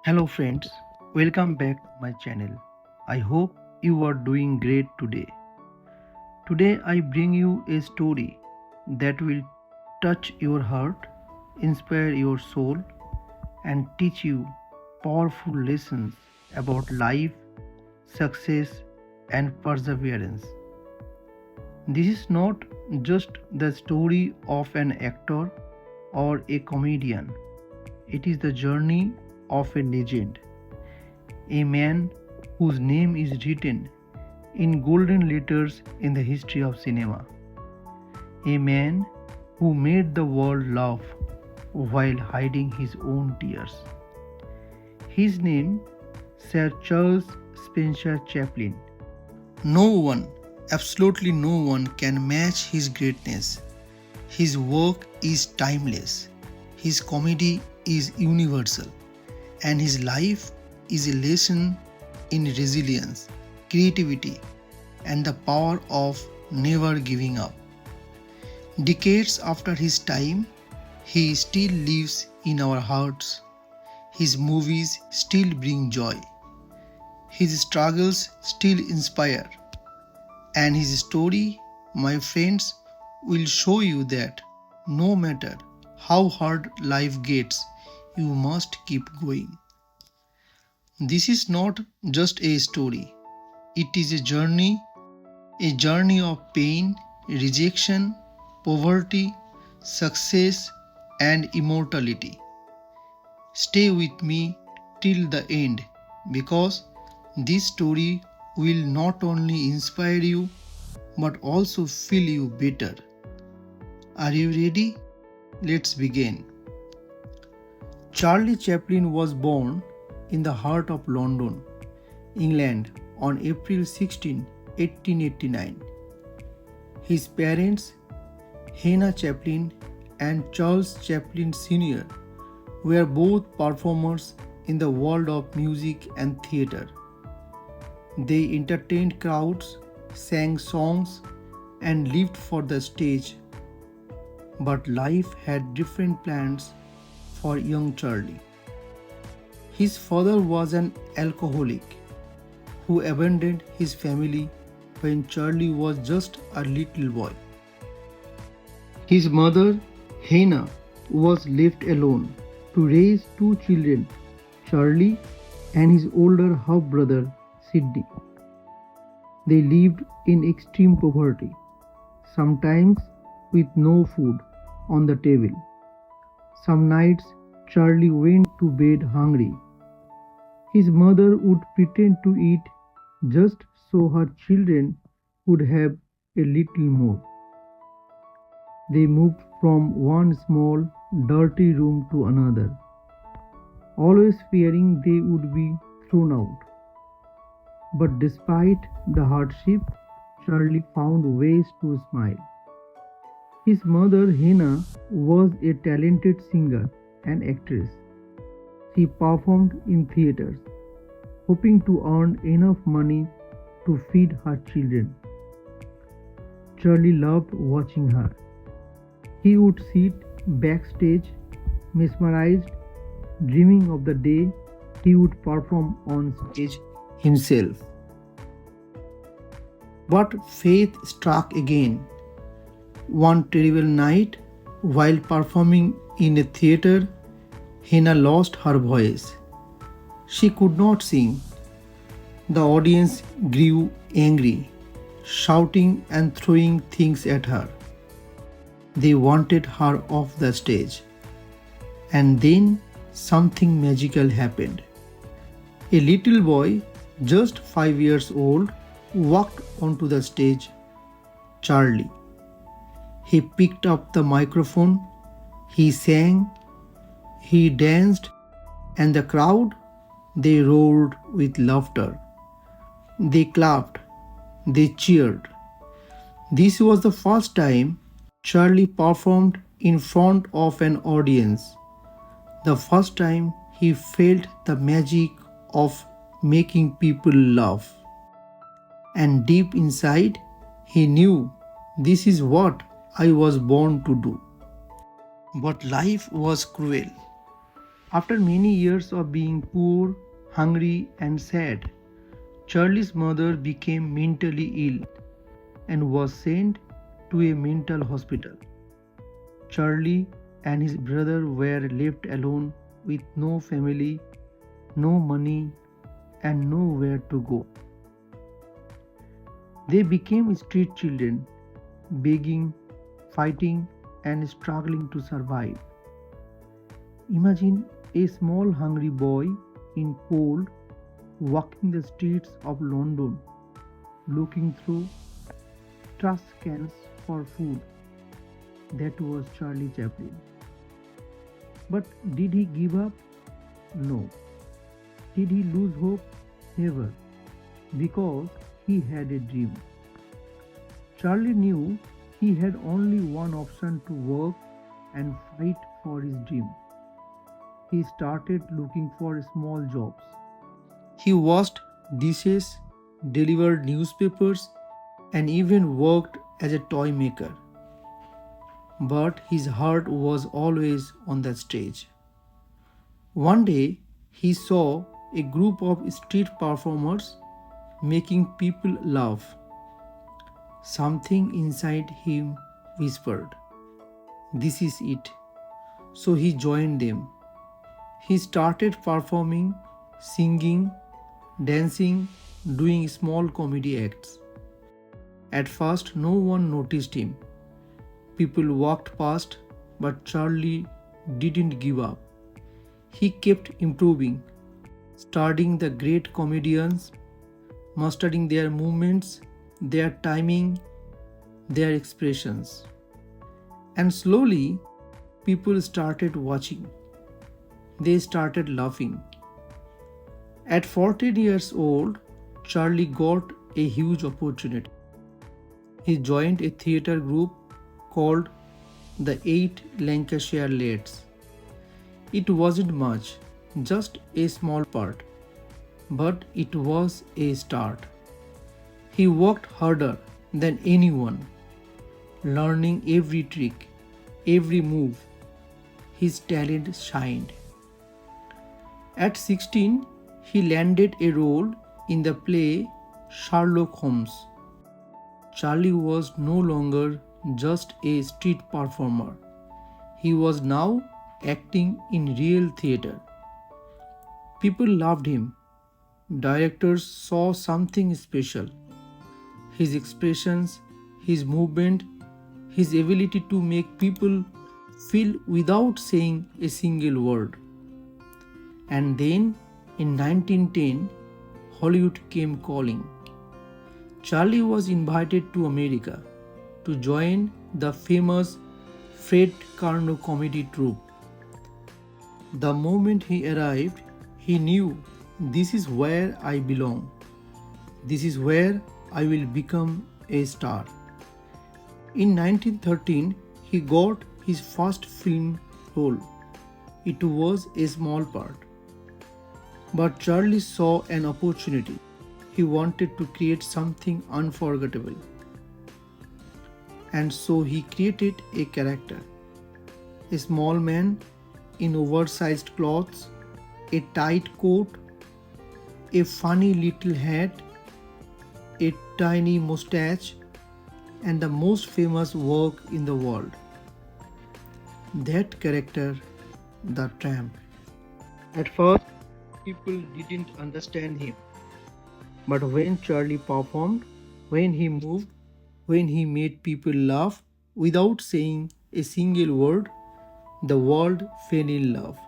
Hello friends, welcome back to my channel. I hope you are doing great today. Today I bring you a story that will touch your heart, inspire your soul, and teach you powerful lessons about life, success, and perseverance. This is not just the story of an actor or a comedian, it is the journey of a legend, a man whose name is written in golden letters in the history of cinema, a man who made the world laugh while hiding his own tears. His name, Sir Charles Spencer Chaplin. No one, absolutely no one, can match his greatness. His work is timeless, his comedy is universal, and his life is a lesson in resilience, creativity, and the power of never giving up. Decades after his time, he still lives in our hearts. His movies still bring joy. His struggles still inspire. And his story, my friends, will show you that no matter how hard life gets, you must keep going. This is not just a story, it is a journey of pain, rejection, poverty, success, and immortality. Stay with me till the end because this story will not only inspire you but also feel you better. Are you ready? Let's begin. Charlie Chaplin was born in the heart of London, England on April 16, 1889. His parents, Hannah Chaplin and Charles Chaplin Sr., were both performers in the world of music and theatre. They entertained crowds, sang songs, and lived for the stage. But life had different plans for young Charlie. His father was an alcoholic who abandoned his family when Charlie was just a little boy. His mother, Hannah, was left alone to raise two children, Charlie and his older half brother, Sidney. They lived in extreme poverty, sometimes with no food on the table. Some nights, Charlie went to bed hungry. His mother would pretend to eat just so her children would have a little more. They moved from one small, dirty room to another, always fearing they would be thrown out. But despite the hardship, Charlie found ways to smile. His mother, Hannah, was a talented singer and actress. She performed in theaters, hoping to earn enough money to feed her children. Charlie loved watching her. He would sit backstage, mesmerized, dreaming of the day he would perform on stage himself. But fate struck again. One terrible night, while performing in a theater, Hannah lost her voice. She could not sing. The audience grew angry, shouting and throwing things at her. They wanted her off the stage. And then something magical happened. A little boy, just 5 years old, walked onto the stage. Charlie. He picked up the microphone, he sang, he danced, and the crowd, they roared with laughter. They clapped, they cheered. This was the first time Charlie performed in front of an audience. The first time he felt the magic of making people laugh. And deep inside, he knew this is what I was born to do. But life was cruel. After many years of being poor, hungry, and sad, Charlie's mother became mentally ill and was sent to a mental hospital. Charlie and his brother were left alone with no family, no money, and nowhere to go. They became street children, begging, fighting, and struggling to survive. Imagine a small hungry boy in cold walking the streets of London looking through trash cans for food. That was Charlie Chaplin. But did he give up? No. Did he lose hope? Never. Because he had a dream. Charlie knew he had only one option to work and fight for his dream. He started looking for small jobs. He washed dishes, delivered newspapers, and even worked as a toy maker. But his heart was always on that stage. One day, he saw a group of street performers making people laugh. Something inside him whispered, "This is it." So he joined them. He started performing, singing, dancing, doing small comedy acts. At first, no one noticed him. People walked past, but Charlie didn't give up. He kept improving, studying the great comedians, mastering their movements, their timing, their expressions. And slowly, people started watching. They started laughing. At 14 years old, Charlie got a huge opportunity. He joined a theatre group called the Eight Lancashire Lads. It wasn't much, just a small part, but it was a start. He worked harder than anyone, learning every trick, every move. His talent shined. At 16, he landed a role in the play Sherlock Holmes. Charlie was no longer just a street performer. He was now acting in real theatre. People loved him. Directors saw something special. His expressions, his movement, his ability to make people feel without saying a single word. And then in 1910, Hollywood came calling. Charlie was invited to America to join the famous Fred Carno comedy troupe. The moment he arrived, he knew, this is where I belong. This is where I will become a star. In 1913, he got his first film role. It was a small part. But Charlie saw an opportunity. He wanted to create something unforgettable. And so he created a character. A small man in oversized clothes, a tight coat, a funny little hat, a tiny mustache, and the most famous work in the world. That character, the tramp. At first, people didn't understand him. But when Charlie performed, when he moved, when he made people laugh without saying a single word, the world fell in love.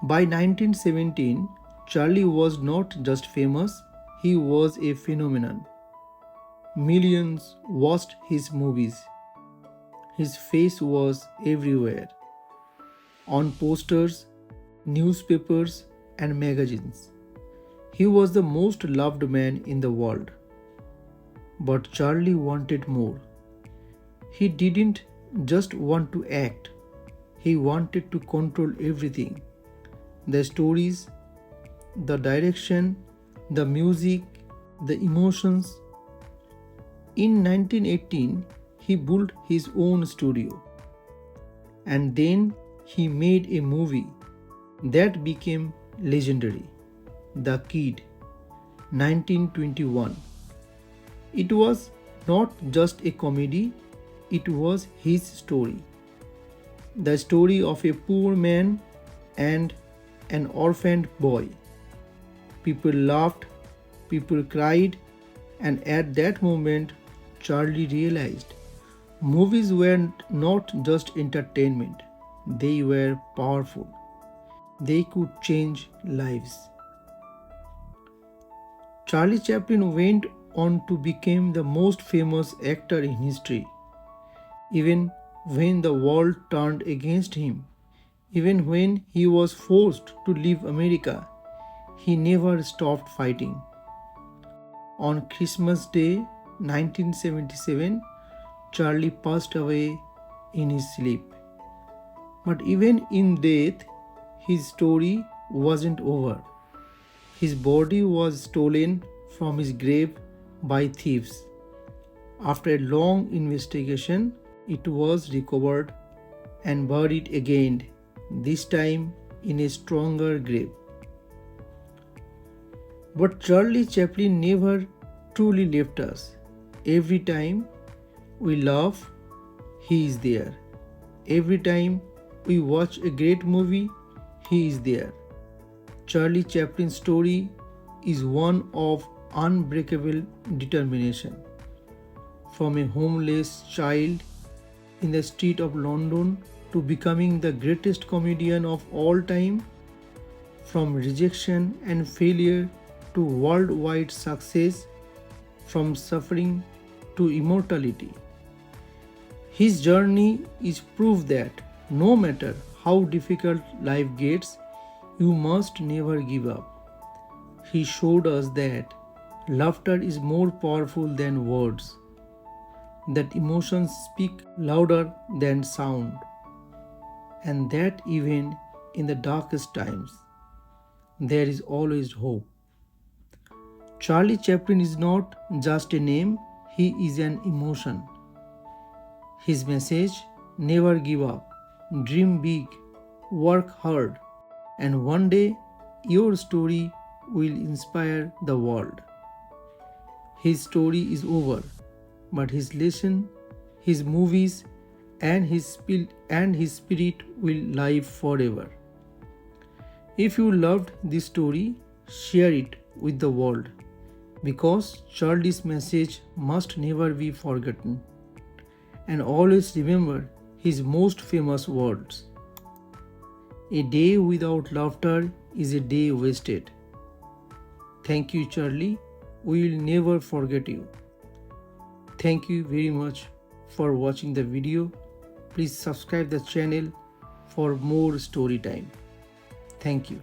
By 1917, Charlie was not just famous, he was a phenomenon. Millions watched his movies. His face was everywhere, on posters, newspapers, and magazines. He was the most loved man in the world. But Charlie wanted more. He didn't just want to act, he wanted to control everything. The stories, the direction, the music, the emotions. In 1918, he built his own studio. And then he made a movie, that became legendary. The Kid, 1921. It was not just a comedy, it was his story. The story of a poor man and an orphaned boy. People laughed, people cried, and at that moment, Charlie realized movies were not just entertainment, they were powerful. They could change lives. Charlie Chaplin went on to become the most famous actor in history. Even when the world turned against him, even when he was forced to leave America, he never stopped fighting. On Christmas Day 1977, Charlie passed away in his sleep. But even in death, his story wasn't over. His body was stolen from his grave by thieves. After a long investigation, it was recovered and buried again, this time in a stronger grave. But Charlie Chaplin never truly left us. Every time we laugh, he is there. Every time we watch a great movie, he is there. Charlie Chaplin's story is one of unbreakable determination. From a homeless child in the street of London to becoming the greatest comedian of all time, from rejection and failure to worldwide success, from suffering to immortality. His journey is proof that no matter how difficult life gets, you must never give up. He showed us that laughter is more powerful than words, that emotions speak louder than sound, and that even in the darkest times, there is always hope. Charlie Chaplin is not just a name, he is an emotion. His message: never give up, dream big, work hard, and one day your story will inspire the world. His story is over, but his lesson, his movies, and his spirit will live forever. If you loved this story, share it with the world, because Charlie's message must never be forgotten. And always remember his most famous words: a day without laughter is a day wasted. Thank you, Charlie. We will never forget you. Thank you very much for watching the video. Please subscribe the channel for more story time. Thank you.